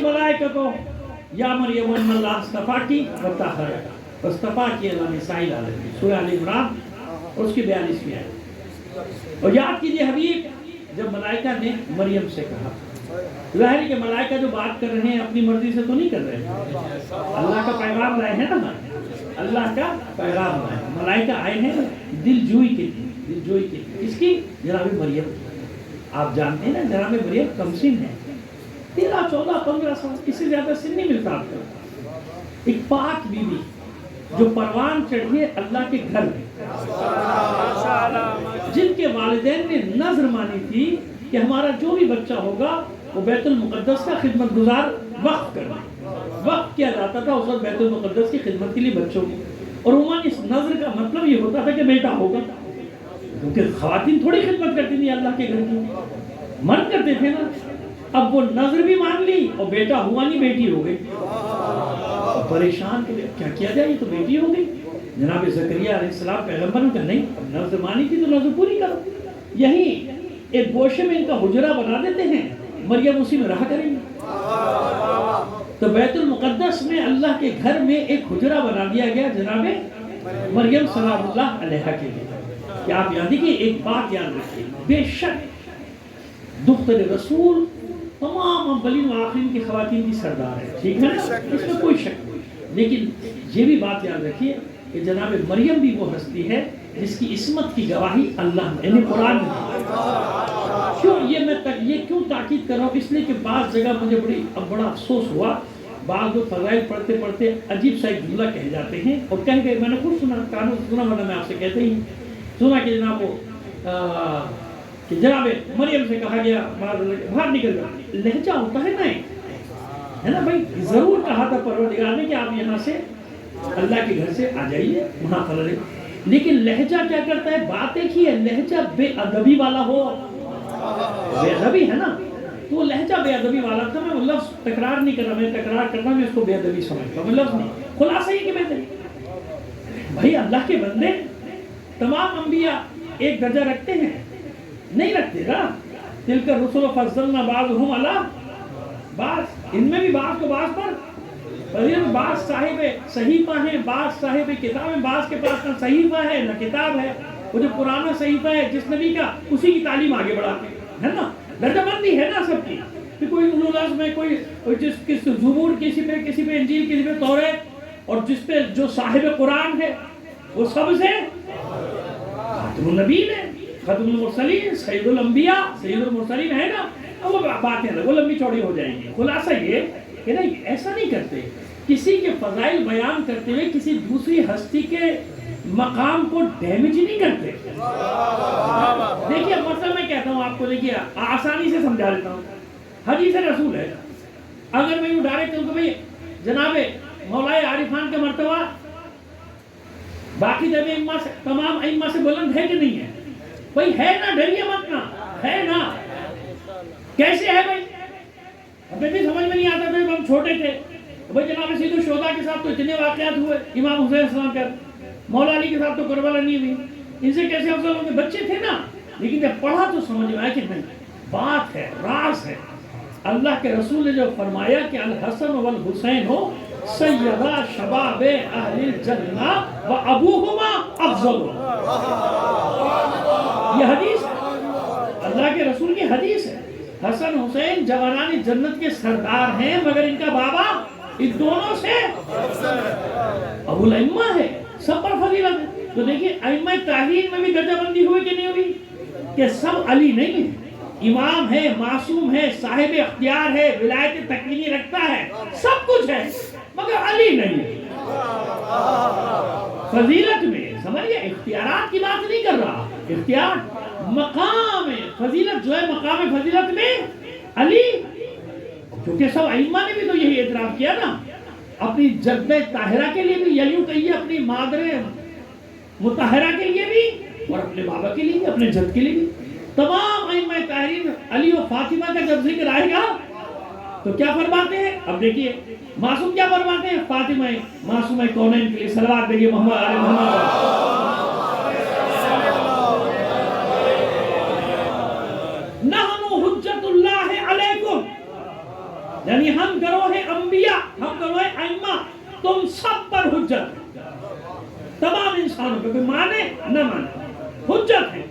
الملائکۃ یا مریم ان اللہ اصطفاکی وطہرک، اصطفا کی اللہ نے سائل عالم، سورہ آل عمران اور اس کی 42ویں آیت۔ اور یاد کیجئے حبیب جب ملائکہ نے مریم سے کہا، ظاہر کہ ملائکہ جو بات کر رہے ہیں اپنی مرضی سے تو نہیں کر رہے، اللہ کا پیغام لائے ہیں نا، اللہ کا پیغام لائے، ملائکہ آئے ہیں دل جوئی کے لیے، دل جوئی کے لیے، اس کی جناب مریم کی۔ آپ جانتے ہیں نا جناب مریم کم سن ہے، 13 14 15 سال، اس سے زیادہ سن نہیں ملتا آپ کو۔ ایک پاک بیوی جو پروان چڑھی اللہ کے گھر میں، جن کے والدین نے نظر مانی تھی کہ ہمارا جو بھی بچہ ہوگا وہ بیت المقدس کا خدمت گزار وقف کرنا، وقف کیا جاتا تھا اس وقت بیت المقدس کی خدمت کے لیے بچوں کو، اور عموماً اس نظر کا مطلب یہ ہوتا تھا کہ بیٹا ہوگا، کیونکہ خواتین تھوڑی خدمت کرتی تھی اللہ کے گھر کی، مرد کرتے تھے نا۔ اب وہ نظر بھی مان لی اور بیٹا ہوا نہیں، بیٹی ہو گئی، پریشان کے کیا کیا جائے، یہ تو بیٹی ہو گئی۔ جناب زکریا علیہ السلام پیغمبر کا نہیں، نظر مانی تھی تو نظر پوری کرو۔ یہی ایک گوشے میں ان کا حجرہ بنا دیتے ہیں، مریم اسی میں رہا کریں گے۔ تو بیت المقدس میں اللہ کے گھر میں ایک حجرہ بنا دیا گیا جناب مریم سلام اللہ علیہا کے لیے۔ کہ آپ یاد دیکھیے ایک بات یاد رکھیے، بے شک دختر رسول تمام اولین و آخرین کی خواتین کی سردار ہے، ٹھیک ہے نا، اس میں کوئی شک نہیں، لیکن یہ بھی بات یاد رکھیے کہ جناب مریم بھی وہ ہستی ہے جس کی عصمت کی گواہی اللہ نے یعنی قرآن میں۔ کیوں یہ کیوں تاکید کر رہا ہوں؟ اس لیے کہ بعض جگہ مجھے بڑا افسوس ہوا، بعض لوگ فضائل پڑھتے پڑھتے عجیب سا ایک جملہ کہہ جاتے ہیں اور کہہ گئے، میں نے خود سنا، کانوں سے سنا، ورنہ میں آپ سے کہتے ہی سنا کہ جناب کہ جناب مریم سے کہا گیا باہر نکل جاؤ، لہجہ ہوتا ہے نا، ہے نا بھائی، ضرور کہا تھا پروردگار نے کہ آپ یہاں سے اللہ کے گھر سے آ جائیے وہاں فلے، لیکن لہجہ کیا کرتا ہے، بات ایک ہی ہے، لہجہ بے ادبی والا ہو، بے ادبی ہے نا، تو وہ لہجہ بے ادبی والا تھا۔ میں وہ لفظ تکرار نہیں کر رہا، میں تکرار کرنا میں اس کو بے ادبی سمجھتا ہوں، میں لفظ نہیں، خلاصہ یہ کہ بے ادبی۔ بھائی اللہ کے بندے تمام انبیاء ایک درجہ رکھتے ہیں؟ نہیں رکھتے نا، تلک الرسل فضلنا بعضهم علی بعض، ان میں بھی بعض کو بعض پر فضیلت، بعض صاحب صحیفہ ہیں، بعض صاحب کتاب ہیں، بعض کے پاس نہ صحیفہ ہے نہ کتاب ہے، وہ جو پرانا صحیفہ ہے جس نبی کا اسی کی تعلیم آگے بڑھاتے ہیں نا، درجہ بندی ہے نا سب کی، کہ کوئی اولو العزم میں کوئی جس کس زبور کسی پہ انجیل کسی پہ توریت، اور جس پہ جو صاحب قرآن ہے وہ سب سے خاتم النبیین ہے، ختم المرسلین، سید الانبیاء، سید المرسلین ہے نا۔ اب وہ باتیں وہ لمبی چوڑی ہو جائیں گی، خلاصہ یہ کہ نہیں ایسا نہیں کرتے، کسی کے فضائل بیان کرتے ہوئے کسی دوسری ہستی کے مقام کو ڈیمیج نہیں کرتے۔ دیکھیے مثلا میں کہتا ہوں آپ کو، دیکھیے آسانی سے سمجھا دیتا ہوں، حدیث رسول ہے، اگر میں یوں ڈائریکٹ کہوں کہ بھئی جناب مولا عارفان کا مرتبہ باقی تمام ائمہ سے بلند ہے کہ نہیں ہے؟ بھئی ہے نا، ڈریے مت نا، ہے نا، کیسے ہے بھئی؟ ہمیں بھی سمجھ میں نہیں آتا تھا جب ہم چھوٹے تھے، بھئی جناب سید الشہداء کے ساتھ تو اتنے واقعات ہوئے، امام حسین السلام کا، مولا علی کے ساتھ تو کربلا نہیں ہوئی، ان سے کیسے افضل ہوں گے؟ بچے تھے نا، لیکن جب پڑھا تو سمجھ میں آیا کہ نہیں، بات ہے، راز ہے۔ اللہ کے رسول نے جو فرمایا کہ الحسن والحسین ہو سیدہ شباب اہل الجنہ و ابوہما افضل، یہ حدیث اللہ کے رسول کی حدیث ہے۔ حسن حسین جوانان جنت کے سردار ہیں، مگر ان کا بابا ان دونوں سے ابو الائمہ ہے، سب پر فضیلت ہے۔ تو دیکھیے ائمہ تعین میں بھی درجہ بندی ہوئی کہ نہیں ہوئی، کہ سب علی نہیں ہے، امام ہے، معصوم ہے، صاحب اختیار ہے، ولایت تکوینی رکھتا ہے، سب کچھ ہے، مگر علی نہیں ہے۔ فضیلت میں سمجھئے، اختیارات کی بات نہیں کر رہا، اختیار مقام فضیلت جو ہے، مقام فضیلت میں علی، کیونکہ سب ائمہ نے بھی تو یہی اعتراف کیا نا، اپنی جدہ طاہرہ کے لیے بھی، یا یوں کہیے اپنی مادر مطہرہ کے لیے بھی، اور اپنے بابا کے لیے بھی، اپنے جد کے لیے بھی، تمام ائمہ طاہرین علی و فاطمہ کا جب ذکر آئے گا تو کیا فرماتے ہیں؟ اب دیکھیے معصوم کیا فرماتے ہیں؟ فاطمہ معصومہ کونین کے لیے صلوات دیجیے محمد علی محمد۔ نحن حجت اللہ علیکم، یعنی ہم گروہ انبیاء، ہم گروہ ائمہ، تم سب پر حجت ہے، تمام انسانوں پہ، کوئی مانے نہ مانے حجت ہے۔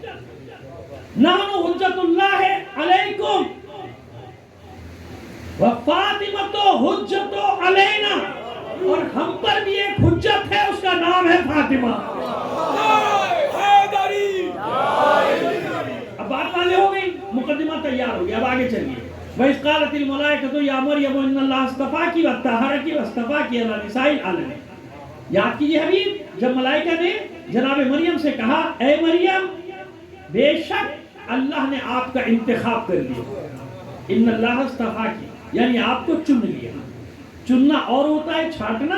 نحن حجت اللہ علیکم وفاطمۃ حجت علینا، اور ہم پر بھی ایک حجت ہے، اس کا نام ہے فاطمہ۔ اب بات واضح ہو گئی، مقدمہ تیار ہو گیا، اب آگے چلیے۔ وَإِذْ قَالَتِ الْمَلَائِكَةُ يَا مَرْيَمُ إِنَّ اللَّهَ اصْطَفَاكِ وَطَهَّرَكِ وَاصْطَفَاكِ عَلَى نِسَاءِ الْعَالَمِينَ۔ یاد کیجئے حبیب، جب ملائکہ نے جناب مریم سے کہا اے مریم بے شک اللہ نے آپ کا انتخاب کر لیا، ان اللہ اصطفاکی، یعنی آپ کو چن لیا۔ چننا اور ہوتا ہے چھانٹنا،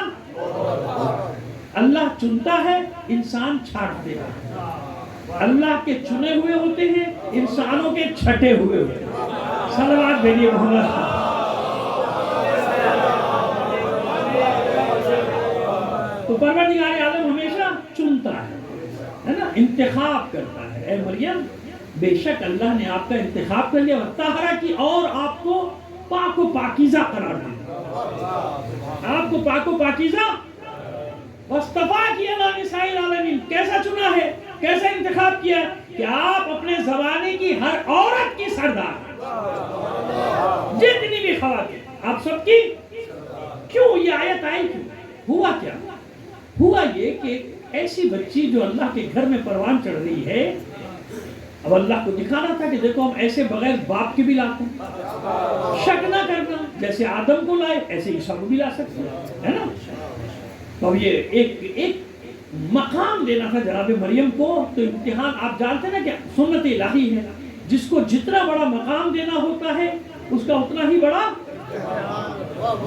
اللہ چنتا ہے، انسان چھانٹتے ہیں۔ اللہ کے چنے ہوئے ہوتے ہیں، انسانوں کے چھٹے ہوئے ہوتے ہیں۔ صلوات بھیجیے محمد۔ تو پروردگار عالم ہمیشہ چنتا ہے نا، انتخاب کرتا ہے۔ اے مریم بے شک اللہ نے آپ کا انتخاب کر لیا، طاہرہ کی، اور آپ کو پاک و پاکیزہ قرار دیا، آپ کو پاک و پاکیزہ، واصطفاکی علی نساء العالمین۔ کیسا چنا ہے، کیسا انتخاب کیا کہ آپ اپنے زمانے کی ہر عورت کی سردار ہیں، جتنی بھی خواتین آپ سب کی۔ کیوں یہ آیت آئی؟ کیوں ہوا؟ کیا ہوا؟ یہ کہ ایسی بچی جو اللہ کے گھر میں پروان چڑھ رہی ہے، اب اللہ کو دکھانا تھا کہ دیکھو ہم ایسے بغیر باپ کے بھی لاتے ہیں، شک نہ کرنا، جیسے آدم کو لائے ایسے عیسیٰ کو بھی لا سکتے ہیں، ہے نا۔ تو اب یہ ایک مقام دینا تھا جناب مریم کو، تو امتحان آپ جانتے ہیں نا کہ سنت الہی ہے، جس کو جتنا بڑا مقام دینا ہوتا ہے اس کا اتنا ہی بڑا،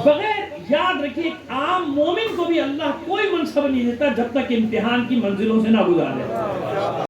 بغیر یاد رکھیے عام مومن کو بھی اللہ کوئی منصب نہیں دیتا جب تک امتحان کی منزلوں سے نہ گزارے۔